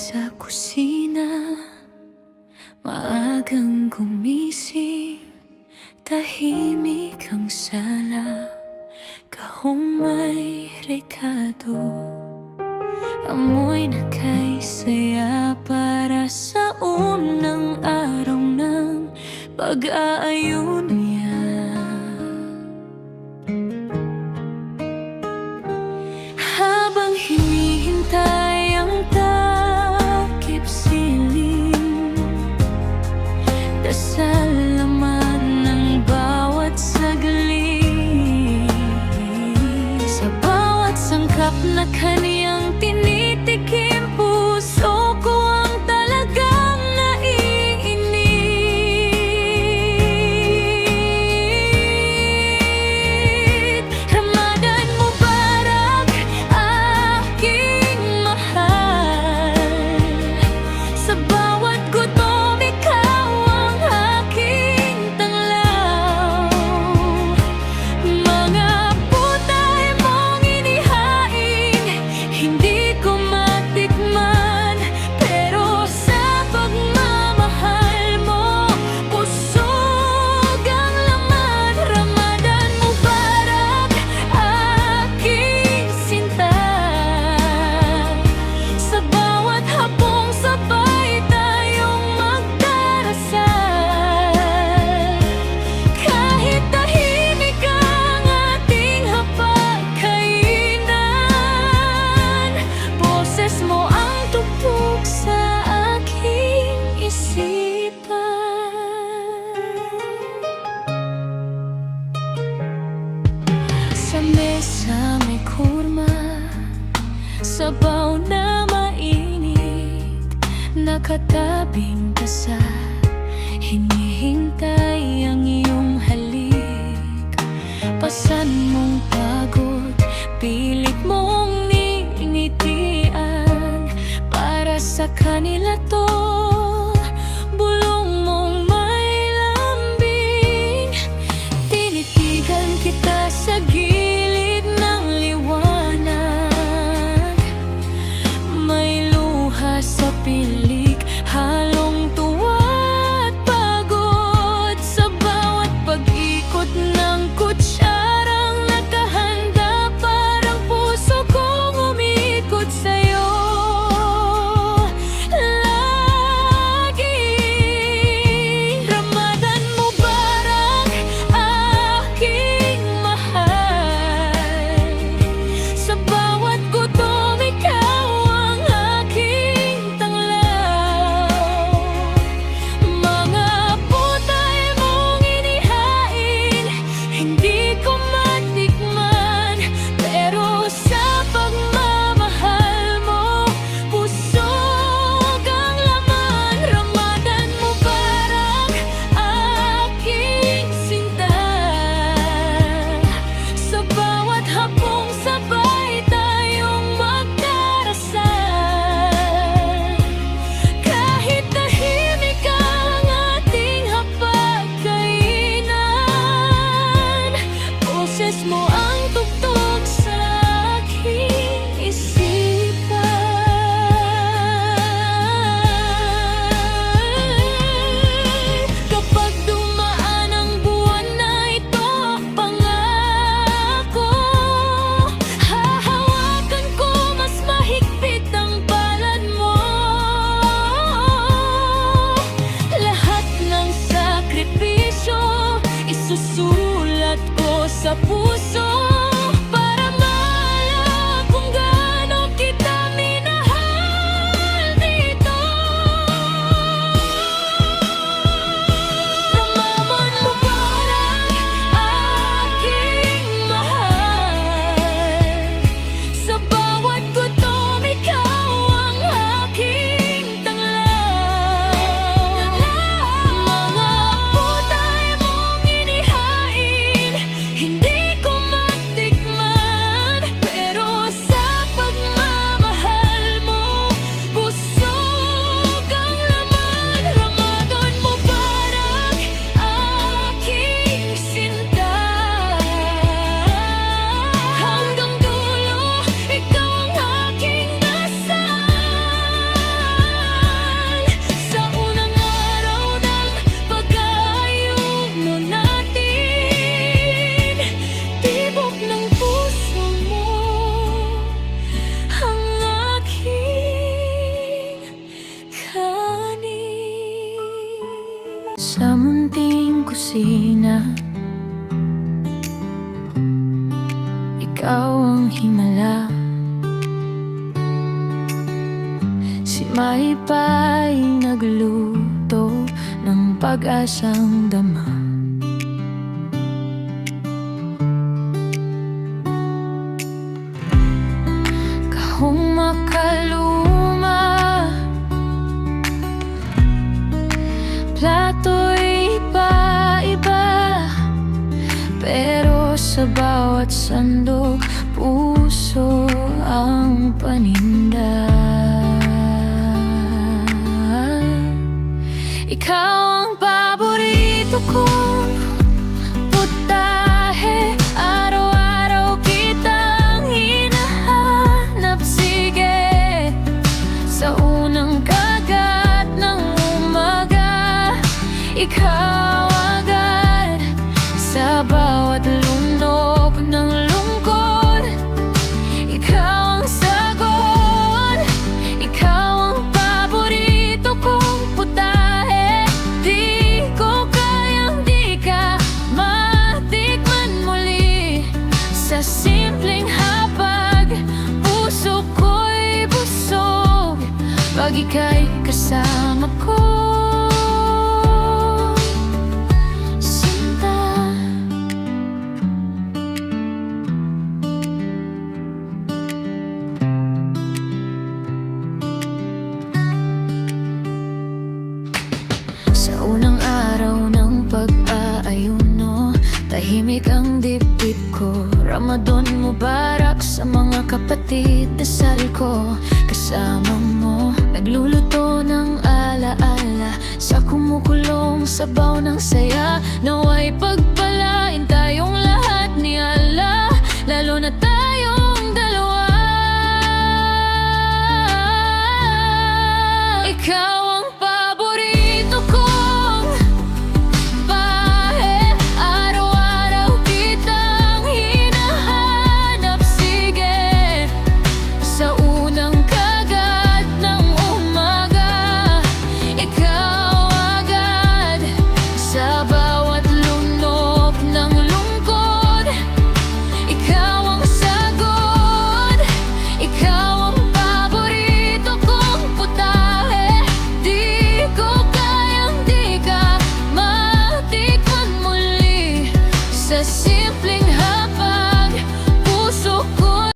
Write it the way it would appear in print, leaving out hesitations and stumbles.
sa kusina, maagang gumising, tahimik ang sala, kahong may rekado, amoy na kay saya para sa unang araw ng pag-aayun niya. Habang hinihintay ang takip siling, dasal naman ng bawat saglit, sa bawat sangkap na kaniyang tinitikim, puso ko ang talagang naiinit. Ramadan Mubarak, aking mahal, sa bawat gutom ikaw ang aking tanglaw. Mga putay mong inihain, hindi ko matikman, pero sa pagmamahal mo, busog ang laman. Ramadan Mubarak, aking sinta, sa bawat hapong sabay tayong magdarasal. Kahit tahimik ang ating hapagkainan, boses mo ang tugtog sa aking isipan. Sa mesa may kurma, sabaw na mainit, nakatabing ka sa hinihintay ang iyong halik. Pasan mong pagod, pilit mong ningitian, para sa kanila to bulong mong may lambing. Tinitigan kita sa gilid ng liwanag, may luha sa pilik, halong tuwa at pagod. Sa bawat pag-ikot ng kutsarang nakahanda, parang puso kong umikot sa'yo lagi. Ramadan Mubarak, aking mahal, sa bawat gutom ikaw ang aking tanglaw. Sa munting kusina, ikaw ang himala. Si Maipay nagluto ng pag-asang dama. Kahong makaluma, plato'y iba-iba, pero sa bawat sandok, puso ang paninda. Ikaw ang paborito kong putahe, araw-araw kitang hinahanap. Sige, sa unang kagat ng umaga, ikaw agad. Sa bawat lundok ng lungkot, ikaw ang sagot. Ikaw ang paborito kong putahe. Di ko kayang di ka matikman muli. Sa simpleng hapag, puso ko'y busog pag ika'y kasama ko. Sa unang araw ng pag-aayuno, tahimik ang dibdib ko. Ramadan Mubarak sa mga kapatid, dasal ko kasama mo. Nagluluto ng alaala sa kumukulong sabaw ng saya. Nawa'y pagpalain tayong lahat ni Allah, lalo na tayong dalawa. Ikaw